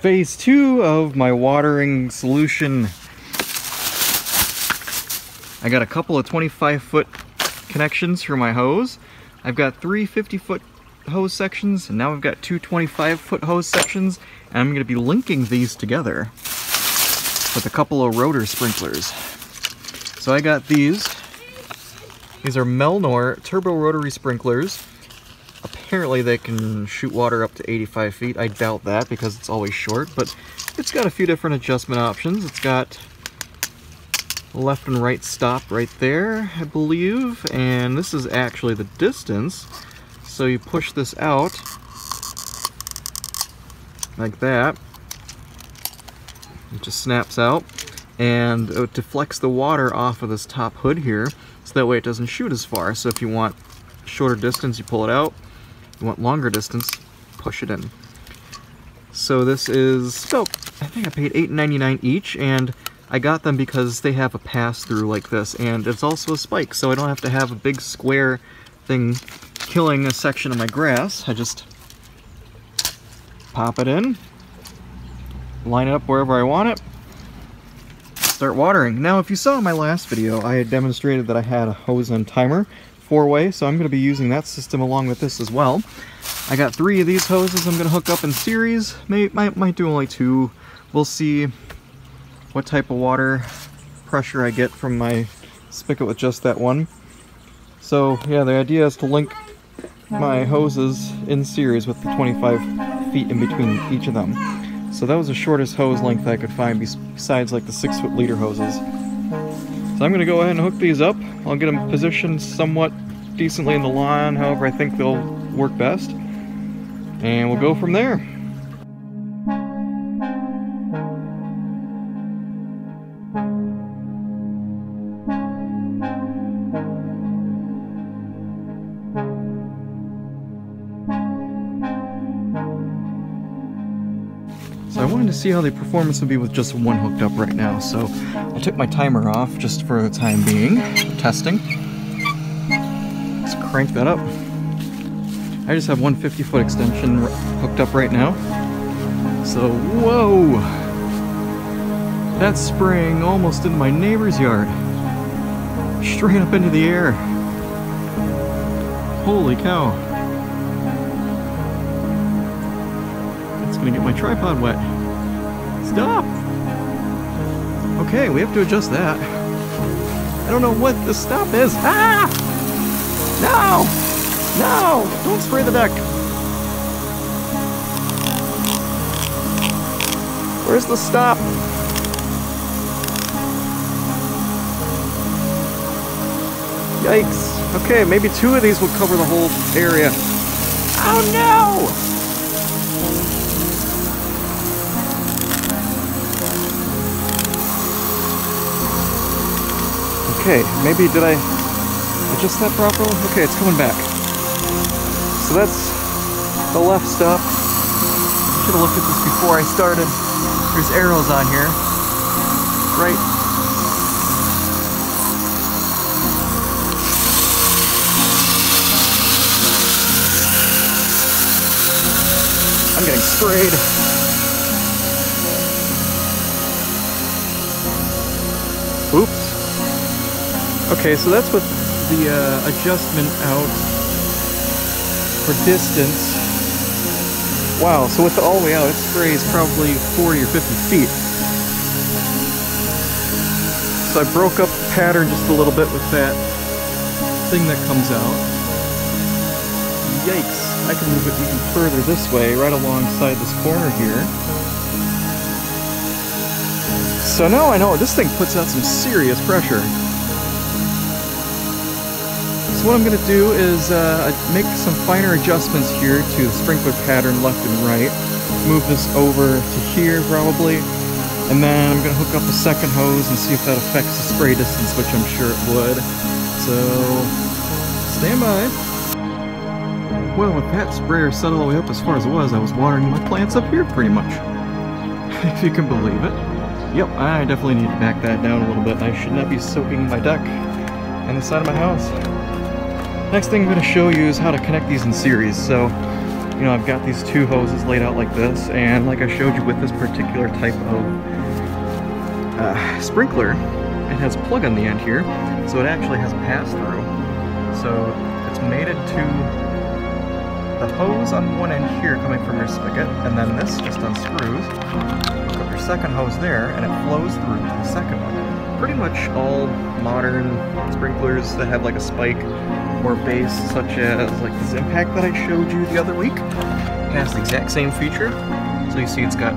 Phase 2 of my watering solution. I got a couple of 25-foot connections for my hose. I've got 3 50-foot hose sections, and now I've got 2 25-foot hose sections, and I'm going to be linking these together with a couple of rotor sprinklers. So I got these. These are Melnor turbo rotary sprinklers. Apparently they can shoot water up to 85 feet. I doubt that because it's always short, but it's got a few different adjustment options. It's got left and right stop right there, I believe, and this is actually the distance. So you push this out like that. It just snaps out, and it deflects the water off of this top hood here, so that way it doesn't shoot as far. So if you want shorter distance, you pull it out. If you want longer distance, push it in. So this is about, I think I paid $8.99 each, and I got them because they have a pass-through like this, and it's also a spike, so I don't have to have a big square thing killing a section of my grass. I just pop it in, line it up wherever I want it, start watering. Now, if you saw in my last video, I had demonstrated that I had a hose and timer 4-way, so I'm going to be using that system along with this as well. I got 3 of these hoses I'm going to hook up in series. Might do only 2. We'll see what type of water pressure I get from my spigot with just that one. So yeah, the idea is to link my hoses in series with the 25 feet in between each of them. So that was the shortest hose length I could find besides like the 6-foot leader hoses. So I'm going to go ahead and hook these up. I'll get them positioned somewhat decently in the lawn, however I think they'll work best. And we'll go from there. So I wanted to see how the performance would be with just one hooked up right now, so I took my timer off just for the time being, testing. Let's crank that up. I just have one 50-foot extension hooked up right now. So, whoa! That's spraying almost into my neighbor's yard. Straight up into the air. Holy cow. It's gonna get my tripod wet. Stop! Okay, we have to adjust that. I don't know what the stop is. Ah! No! No! Don't spray the deck! Where's the stop? Yikes. Okay, maybe 2 of these will cover the whole area. Oh no! Okay, maybe did I adjust that properly? Okay, it's coming back. So that's the left stop. I should have looked at this before I started. There's arrows on here. Right. I'm getting sprayed. Oops. Okay, so that's what the adjustment out for distance. Wow, so with the all the way out, it sprays probably 40 or 50 feet. So I broke up the pattern just a little bit with that thing that comes out. Yikes, I can move it even further this way, right alongside this corner here. So now I know this thing puts out some serious pressure. So what I'm going to do is make some finer adjustments here to the sprinkler pattern left and right. Move this over to here probably. And then I'm going to hook up a second hose and see if that affects the spray distance, which I'm sure it would. So, stand by. Well, with that sprayer set all the way up as far as it was, I was watering my plants up here pretty much. If you can believe it. Yep, I definitely need to back that down a little bit. I should not be soaking my deck and the side of my house. Next thing I'm going to show you is how to connect these in series. So you know, I've got these two hoses laid out like this, and like I showed you with this particular type of sprinkler, it has a plug on the end here, so it actually has pass-through. So it's mated to the hose on one end here coming from your spigot, and then this just unscrews. Hook up your second hose there, and it flows through to the second one. Pretty much all modern sprinklers that have like a spike or base, such as like this impact that I showed you the other week, has the exact same feature. So you see it's got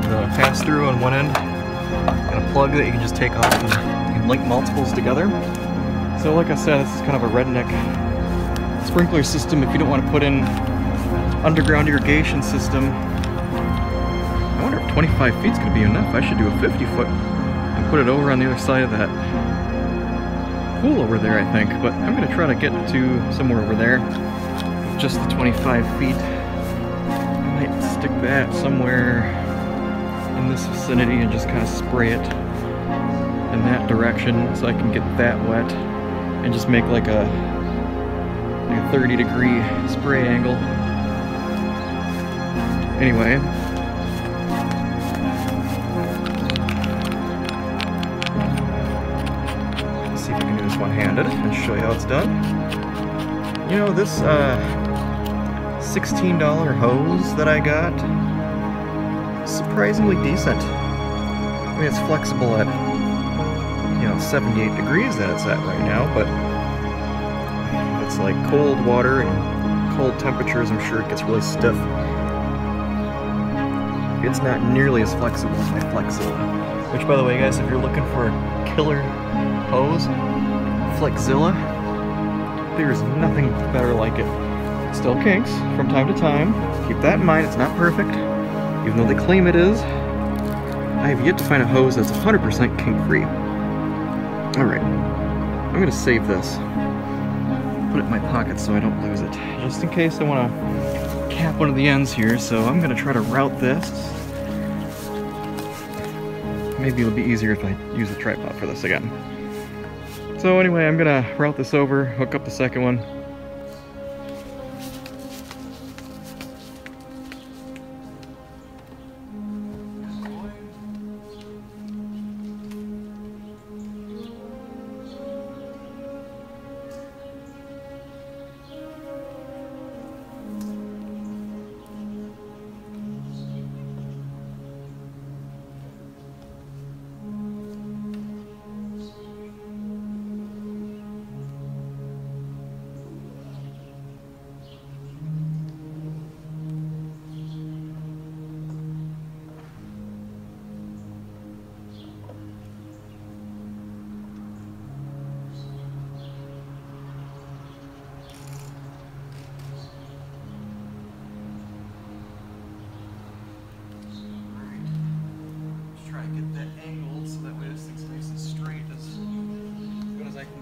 the pass-through on one end, and a plug that you can just take off and you can link multiples together. So like I said, this is kind of a redneck sprinkler system if you don't want to put in underground irrigation system. I wonder if 25 feet is going to be enough. I should do a 50-foot and put it over on the other side of that pool over there, I think. But I'm going to try to get to somewhere over there with just the 25 feet. I might stick that somewhere in this vicinity and just kind of spray it in that direction so I can get that wet and just make like a 30-degree spray angle. Anyway, let's see if I can do this one-handed and show you how it's done. You know, this $16 hose that I got, surprisingly decent. I mean, it's flexible at, you know, 78 degrees that it's at right now, but it's like cold water and cold temperatures, I'm sure it gets really stiff. It's not nearly as flexible as my Flexzilla. Which, by the way, guys, if you're looking for a killer hose, Flexzilla, there's nothing better like it. Still kinks from time to time. Keep that in mind, it's not perfect. Even though they claim it is, I have yet to find a hose that's 100% kink-free. Alright, I'm going to save this. Put it in my pocket so I don't lose it. Just in case I want to cap one of the ends here, so I'm going to try to route this. Maybe it'll be easier if I use the tripod for this again. So anyway, I'm going to route this over, hook up the second one.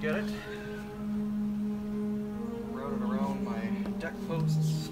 Get it. Route it around my deck posts.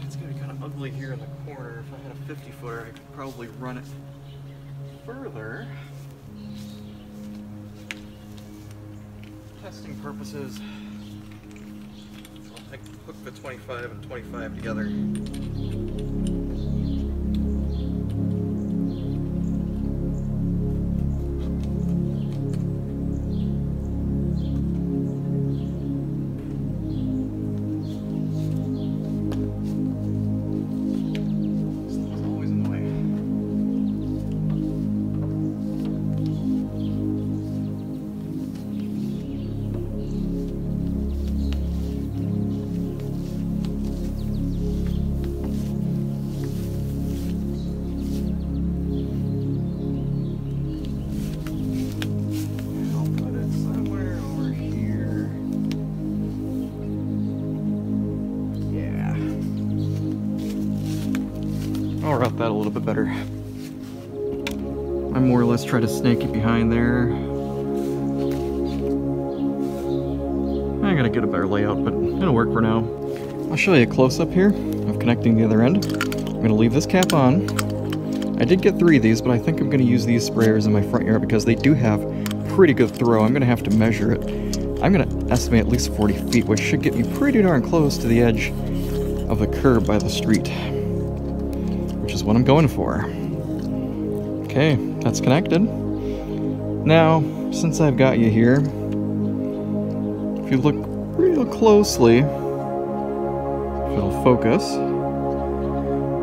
It's gonna be kind of ugly here in the corner. If I had a 50-footer, I could probably run it further. Testing purposes, I can hook the 25 and 25 together. I'll route that a little bit better. I more or less try to snake it behind there. I gotta get a better layout, but it'll work for now. I'll show you a close-up here of connecting the other end. I'm gonna leave this cap on. I did get 3 of these, but I think I'm gonna use these sprayers in my front yard because they do have pretty good throw. I'm gonna have to measure it. I'm gonna estimate at least 40 feet, which should get me pretty darn close to the edge of the curb by the street, which is what I'm going for. Okay, that's connected. Now, since I've got you here, if you look real closely, if it'll focus,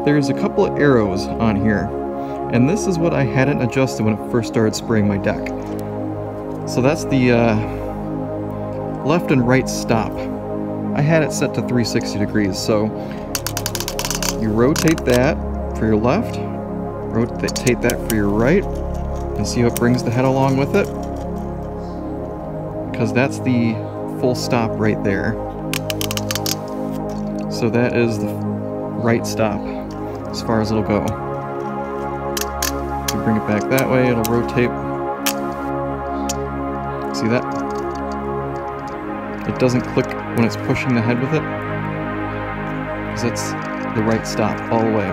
there's a couple of arrows on here. And this is what I hadn't adjusted when it first started spraying my deck. So that's the left and right stop. I had it set to 360 degrees, so you rotate that for your left, rotate that for your right, and see how it brings the head along with it? Because that's the full stop right there. So that is the right stop as far as it'll go. If you bring it back that way, it'll rotate. See that? It doesn't click when it's pushing the head with it, because it's the right stop all the way.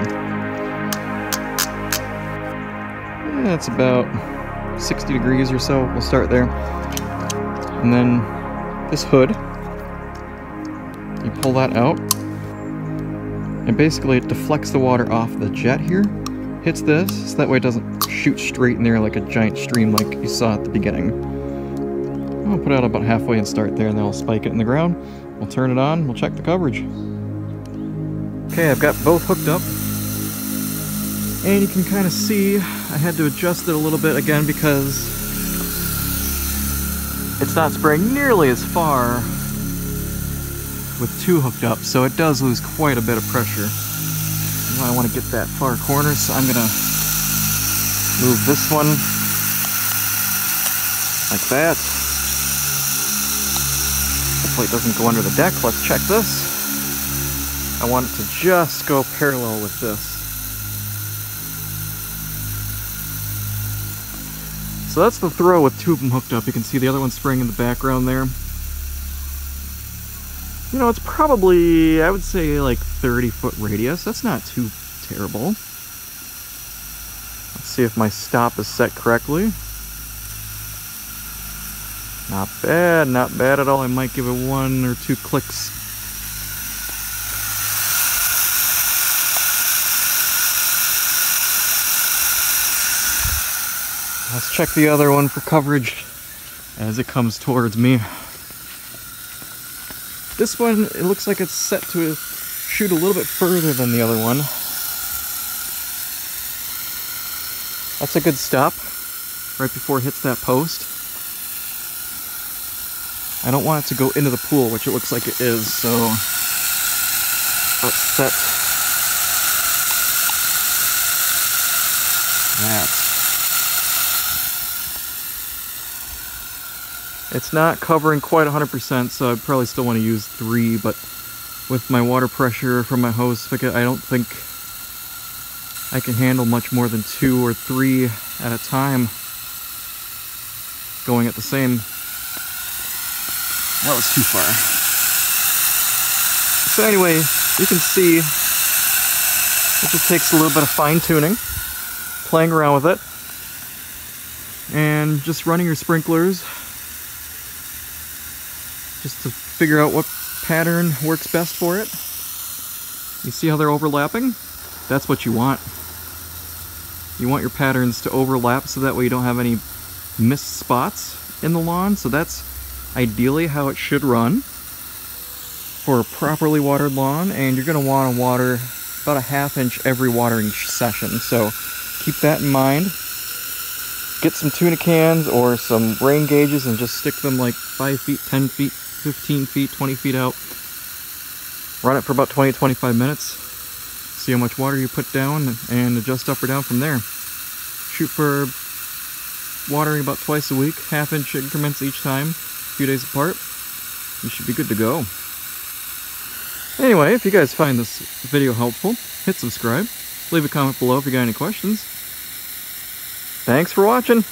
Yeah, it's about 60 degrees or so. We'll start there. And then this hood, you pull that out, and basically it deflects the water off the jet here, hits this, so that way it doesn't shoot straight in there like a giant stream like you saw at the beginning. I'll put it out about halfway and start there, and then I'll spike it in the ground. We'll turn it on, we'll check the coverage. Okay, I've got both hooked up, and you can kind of see I had to adjust it a little bit again because it's not spraying nearly as far with two hooked up, so it does lose quite a bit of pressure. I want to get that far corner, so I'm gonna move this one like that. Hopefully it doesn't go under the deck. Let's check this. I want it to just go parallel with this. So that's the throw with two of them hooked up. You can see the other one spraying in the background there. You know, it's probably, I would say, like 30-foot radius. That's not too terrible. Let's see if my stop is set correctly. Not bad at all. I might give it 1 or 2 clicks. Let's check the other one for coverage as it comes towards me. This one, it looks like it's set to shoot a little bit further than the other one. That's a good stop, right before it hits that post. I don't want it to go into the pool, which it looks like it is, so let's set that. It's not covering quite 100%, so I'd probably still want to use 3, but with my water pressure from my hose spigot, I don't think I can handle much more than 2 or 3 at a time going at the same. That was too far. So anyway, you can see it just takes a little bit of fine-tuning, playing around with it, and just running your sprinklers just to figure out what pattern works best for it. You see how they're overlapping? That's what you want. You want your patterns to overlap so that way you don't have any missed spots in the lawn. So that's ideally how it should run for a properly watered lawn, and you're going to want to water about a ½ inch every watering session. So keep that in mind. Get some tuna cans or some rain gauges and just stick them like 5 feet, 10 feet, 15 feet, 20 feet out. Run it for about 20-25 minutes. See how much water you put down and adjust up or down from there. Shoot for watering about twice a week, ½ inch increments each time, a few days apart. You should be good to go. Anyway, if you guys find this video helpful, hit subscribe. Leave a comment below if you got any questions. Thanks for watching.